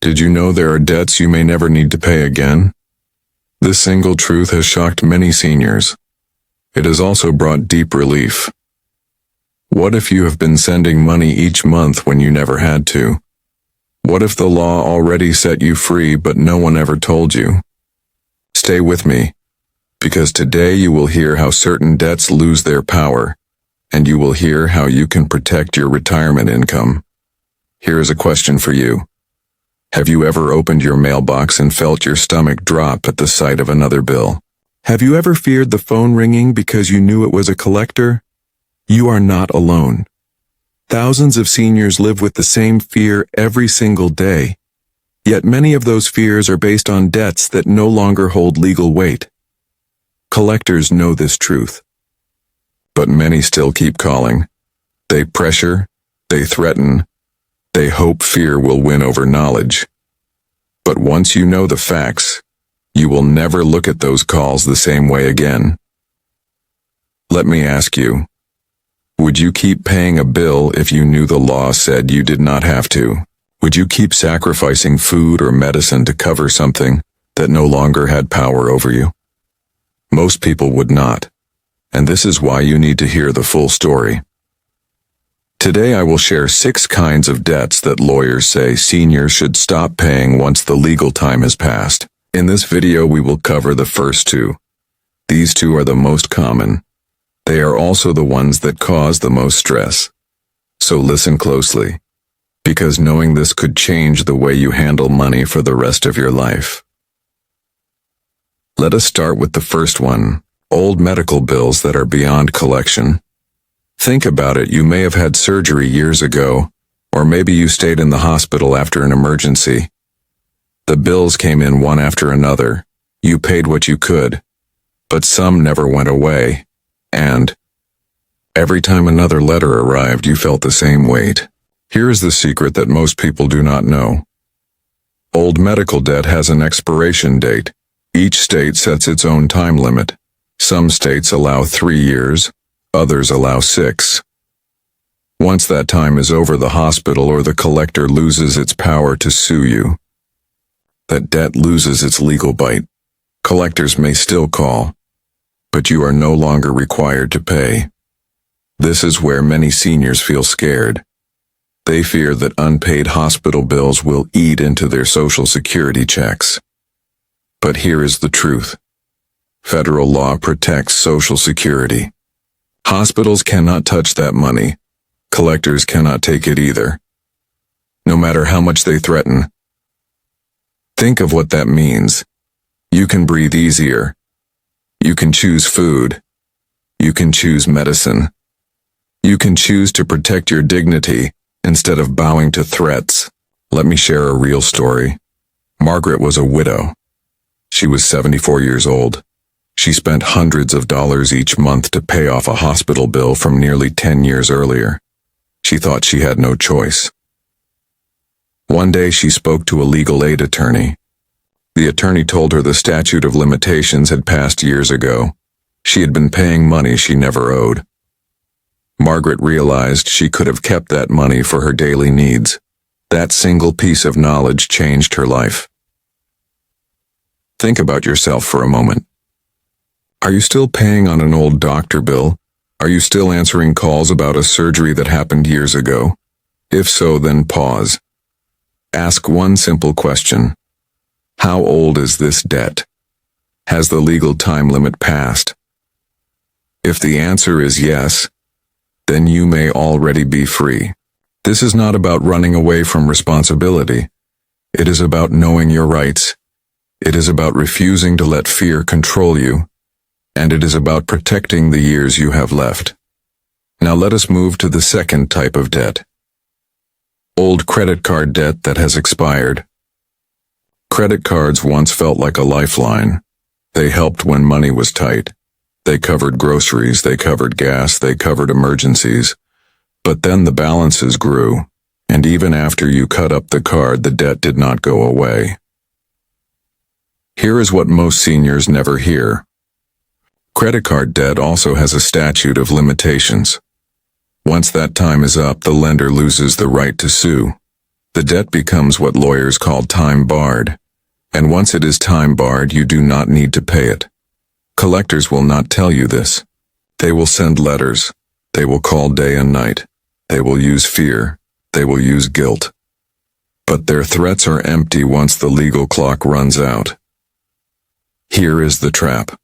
Did you know there are debts you may never need to pay again? This single truth has shocked many seniors. It has also brought deep relief. What if you have been sending money each month when you never had to? What if the law already set you free but no one ever told you? Stay with me, because today you will hear how certain debts lose their power, and you will hear how you can protect your retirement income. Here is a question for you. Have you ever opened your mailbox and felt your stomach drop at the sight of another bill? Have you ever feared the phone ringing because you knew it was a collector? You are not alone. Thousands of seniors live with the same fear every single day. Yet many of those fears are based on debts that no longer hold legal weight. Collectors know this truth. But many still keep calling. They pressure, they threaten, they hope fear will win over knowledge. But once you know the facts, you will never look at those calls the same way again. Let me ask you, would you keep paying a bill if you knew the law said you did not have to? Would you keep sacrificing food or medicine to cover something that no longer had power over you? Most people would not, and this is why you need to hear the full story. Today I will share 6 kinds of debts that lawyers say seniors should stop paying once the legal time has passed. In this video we will cover the first 2. These 2 are the most common. They are also the ones that cause the most stress. So listen closely, because knowing this could change the way you handle money for the rest of your life. Let us start with the first one, old medical bills that are beyond collection. Think about it, you may have had surgery years ago, or maybe you stayed in the hospital after an emergency. The bills came in one after another. You paid what you could, but some never went away, and every time another letter arrived, you felt the same weight. Here is the secret that most people do not know. Old medical debt has an expiration date. Each state sets its own time limit. Some states allow 3 years, others allow 6. Once that time is over, the hospital or the collector loses its power to sue you. That debt loses its legal bite. Collectors may still call, but you are no longer required to pay. This is where many seniors feel scared. They fear that unpaid hospital bills will eat into their Social Security checks. But here is the truth. Federal law protects Social Security. Hospitals cannot touch that money. Collectors cannot take it either, no matter how much they threaten. Think of what that means. You can breathe easier. You can choose food. You can choose medicine. You can choose to protect your dignity instead of bowing to threats. Let me share a real story. Margaret was a widow. She was 74 years old. She spent hundreds of dollars each month to pay off a hospital bill from nearly 10 years earlier. She thought she had no choice. One day she spoke to a legal aid attorney. The attorney told her the statute of limitations had passed years ago. She had been paying money she never owed. Margaret realized she could have kept that money for her daily needs. That single piece of knowledge changed her life. Think about yourself for a moment. Are you still paying on an old doctor bill? Are you still answering calls about a surgery that happened years ago? If so, then pause. Ask one simple question. How old is this debt? Has the legal time limit passed? If the answer is yes, then you may already be free. This is not about running away from responsibility. It is about knowing your rights. It is about refusing to let fear control you. And it is about protecting the years you have left. Now let us move to the second type of debt. Old credit card debt that has expired. Credit cards once felt like a lifeline. They helped when money was tight. They covered groceries, they covered gas, they covered emergencies. But then the balances grew, and even after you cut up the card, the debt did not go away. Here is what most seniors never hear. Credit card debt also has a statute of limitations. Once that time is up, the lender loses the right to sue. The debt becomes what lawyers call time-barred. And once it is time-barred, you do not need to pay it. Collectors will not tell you this. They will send letters. They will call day and night. They will use fear. They will use guilt. But their threats are empty once the legal clock runs out. Here is the trap.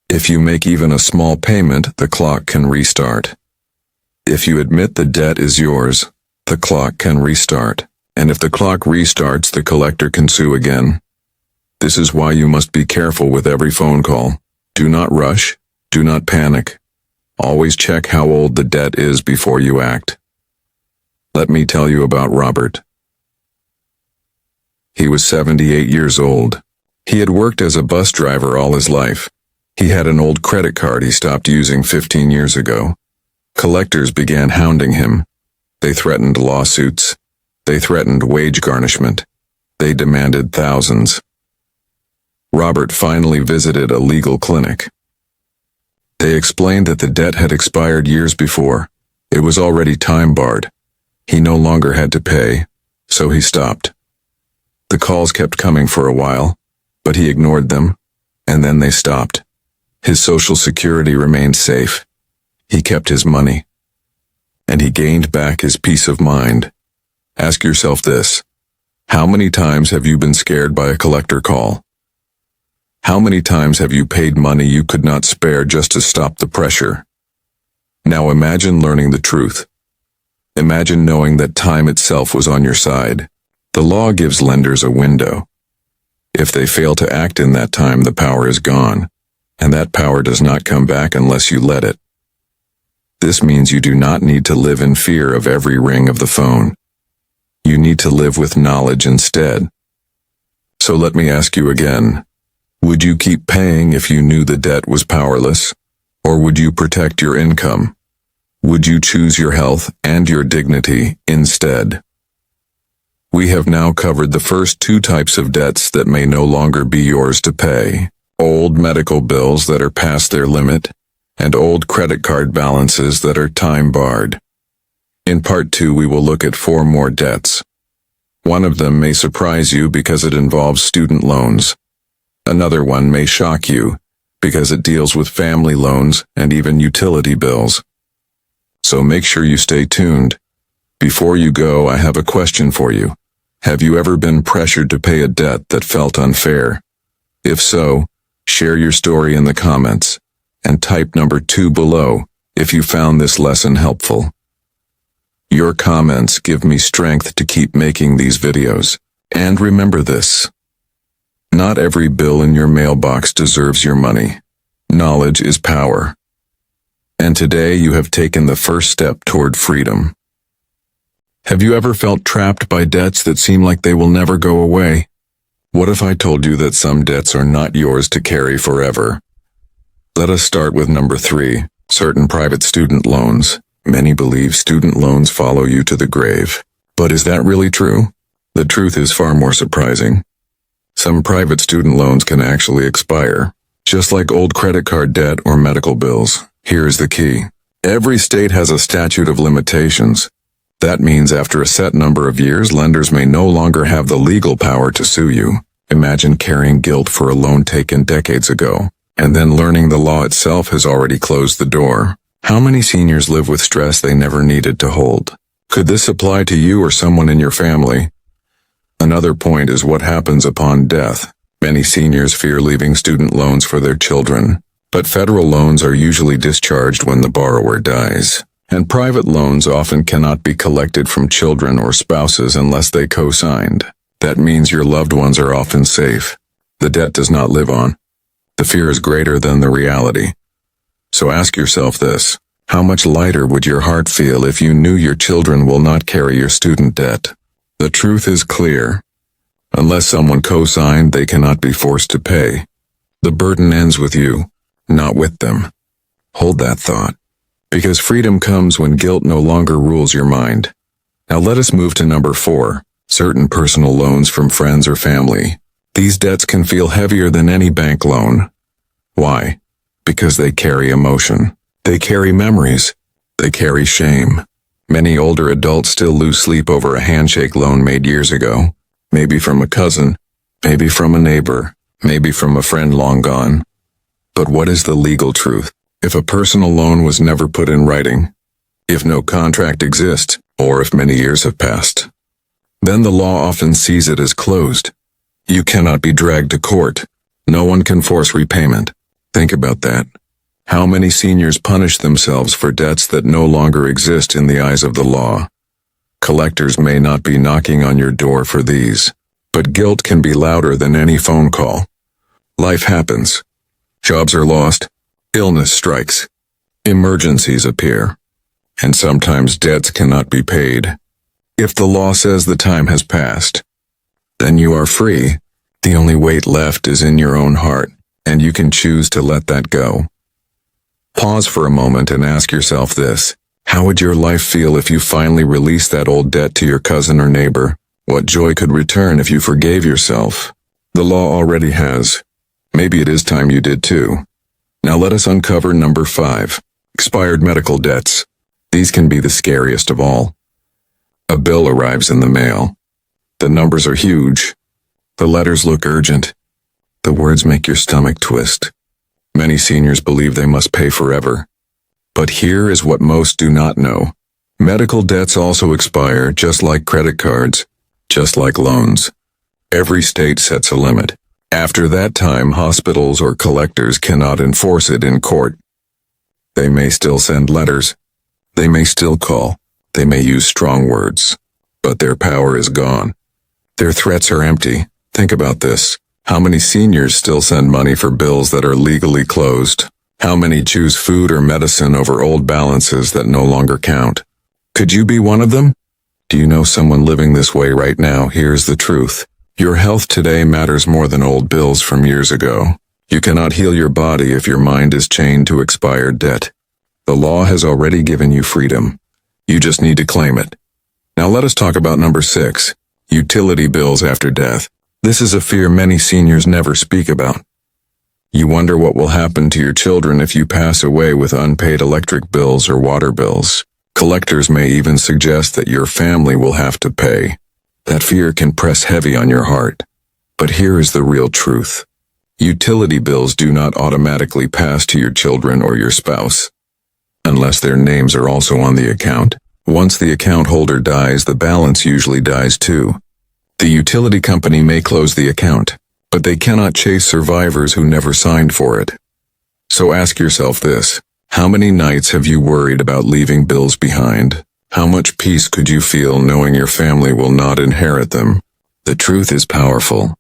If you make even a small payment, the clock can restart. If you admit the debt is yours, the clock can restart. And if the clock restarts, the collector can sue again. This is why you must be careful with every phone call. Do not rush. Do not panic. Always check how old the debt is before you act. Let me tell you about Robert. He was 78 years old. He had worked as a bus driver all his life. He had an old credit card he stopped using 15 years ago. Collectors began hounding him. They threatened lawsuits. They threatened wage garnishment. They demanded thousands. Robert finally visited a legal clinic. They explained that the debt had expired years before. It was already time-barred. He no longer had to pay, so he stopped. The calls kept coming for a while, but he ignored them, and then they stopped. His Social Security remained safe. He kept his money. And he gained back his peace of mind. Ask yourself this. How many times have you been scared by a collector call? How many times have you paid money you could not spare just to stop the pressure? Now imagine learning the truth. Imagine knowing that time itself was on your side. The law gives lenders a window. If they fail to act in that time, the power is gone, and that power does not come back unless you let it. This means you do not need to live in fear of every ring of the phone. You need to live with knowledge instead. So let me ask you again. Would you keep paying if you knew the debt was powerless? Or would you protect your income? Would you choose your health and your dignity instead? We have now covered the first two types of debts that may no longer be yours to pay. Old medical bills that are past their limit, and old credit card balances that are time-barred. In part 2, we will look at 4 more debts. One of them may surprise you because it involves student loans. Another one may shock you because it deals with family loans and even utility bills. So make sure you stay tuned. Before you go, I have a question for you. Have you ever been pressured to pay a debt that felt unfair? If so, share your story in the comments, and type number 2 below if you found this lesson helpful. Your comments give me strength to keep making these videos. And remember this. Not every bill in your mailbox deserves your money. Knowledge is power. And today you have taken the first step toward freedom. Have you ever felt trapped by debts that seem like they will never go away? What if I told you that some debts are not yours to carry forever? Let us start with number 3, certain private student loans. Many believe student loans follow you to the grave. But is that really true? The truth is far more surprising. Some private student loans can actually expire, just like old credit card debt or medical bills. Here's the key. Every state has a statute of limitations. That means after a set number of years, lenders may no longer have the legal power to sue you. Imagine carrying guilt for a loan taken decades ago, and then learning the law itself has already closed the door. How many seniors live with stress they never needed to hold? Could this apply to you or someone in your family? Another point is what happens upon death. Many seniors fear leaving student loans for their children, but federal loans are usually discharged when the borrower dies. And private loans often cannot be collected from children or spouses unless they co-signed. That means your loved ones are often safe. The debt does not live on. The fear is greater than the reality. So ask yourself this. How much lighter would your heart feel if you knew your children will not carry your student debt? The truth is clear. Unless someone co-signed, they cannot be forced to pay. The burden ends with you, not with them. Hold that thought. Because freedom comes when guilt no longer rules your mind. Now let us move to number 4, certain personal loans from friends or family. These debts can feel heavier than any bank loan. Why? Because they carry emotion. They carry memories. They carry shame. Many older adults still lose sleep over a handshake loan made years ago. Maybe from a cousin, maybe from a neighbor, maybe from a friend long gone. But what is the legal truth? If a personal loan was never put in writing, if no contract exists, or if many years have passed, then the law often sees it as closed. You cannot be dragged to court. No one can force repayment. Think about that. How many seniors punish themselves for debts that no longer exist in the eyes of the law? Collectors may not be knocking on your door for these, but guilt can be louder than any phone call. Life happens. Jobs are lost. Illness strikes. Emergencies appear. And sometimes debts cannot be paid. If the law says the time has passed, then you are free. The only weight left is in your own heart, and you can choose to let that go. Pause for a moment and ask yourself this. How would your life feel if you finally released that old debt to your cousin or neighbor? What joy could return if you forgave yourself? The law already has. Maybe it is time you did too. Now let us uncover number 5. Expired medical debts. These can be the scariest of all. A bill arrives in the mail. The numbers are huge. The letters look urgent. The words make your stomach twist. Many seniors believe they must pay forever. But here is what most do not know. Medical debts also expire just like credit cards, just like loans. Every state sets a limit. After that time, hospitals or collectors cannot enforce it in court. They may still send letters. They may still call. They may use strong words. But their power is gone. Their threats are empty. Think about this. How many seniors still send money for bills that are legally closed? How many choose food or medicine over old balances that no longer count? Could you be one of them? Do you know someone living this way right now? Here's the truth. Your health today matters more than old bills from years ago. You cannot heal your body if your mind is chained to expired debt. The law has already given you freedom. You just need to claim it. Now let us talk about number 6. Utility bills after death. This is a fear many seniors never speak about. You wonder what will happen to your children if you pass away with unpaid electric bills or water bills. Collectors may even suggest that your family will have to pay. That fear can press heavy on your heart. But here is the real truth. Utility bills do not automatically pass to your children or your spouse, unless their names are also on the account. Once the account holder dies, the balance usually dies too. The utility company may close the account, but they cannot chase survivors who never signed for it. So ask yourself this. How many nights have you worried about leaving bills behind? How much peace could you feel knowing your family will not inherit them? The truth is powerful.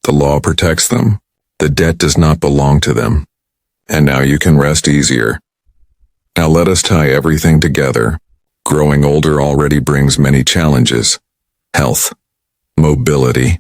The law protects them. The debt does not belong to them. And now you can rest easier. Now let us tie everything together. Growing older already brings many challenges. Health, mobility,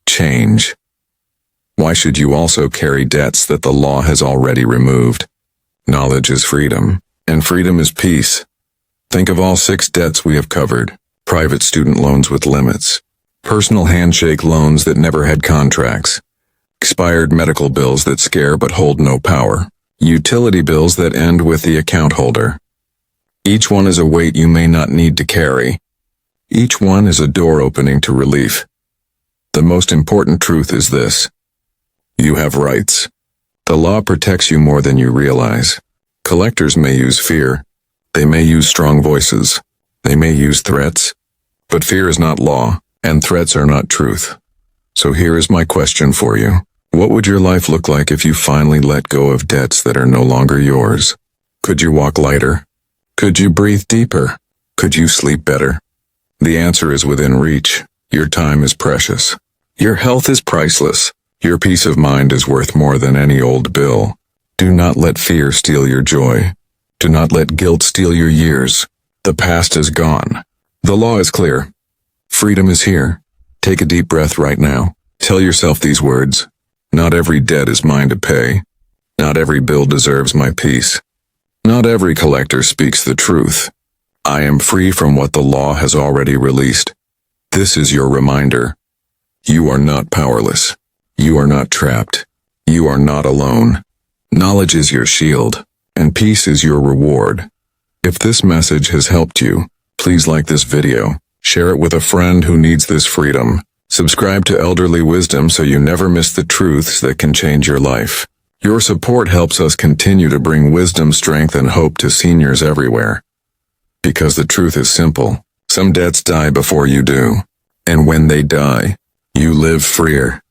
change. Why should you also carry debts that the law has already removed? Knowledge is freedom, and freedom is peace. Think of all 6 debts we have covered. Private student loans with limits. Personal handshake loans that never had contracts. Expired medical bills that scare but hold no power. Utility bills that end with the account holder. Each one is a weight you may not need to carry. Each one is a door opening to relief. The most important truth is this. You have rights. The law protects you more than you realize. Collectors may use fear. They may use strong voices. They may use threats. But fear is not law, and threats are not truth. So here is my question for you. What would your life look like if you finally let go of debts that are no longer yours? Could you walk lighter? Could you breathe deeper? Could you sleep better? The answer is within reach. Your time is precious. Your health is priceless. Your peace of mind is worth more than any old bill. Do not let fear steal your joy. Do not let guilt steal your years. The past is gone. The law is clear. Freedom is here. Take a deep breath right now. Tell yourself these words. Not every debt is mine to pay. Not every bill deserves my peace. Not every collector speaks the truth. I am free from what the law has already released. This is your reminder. You are not powerless. You are not trapped. You are not alone. Knowledge is your shield, and peace is your reward. If this message has helped you, Please like this video, share it with a friend who needs this freedom. Subscribe to Elderly Wisdom so you never miss the truths that can change your life. Your support helps us continue to bring wisdom, strength, and hope to seniors everywhere. Because the truth is simple. Some debts die before you do. And when they die, you live freer.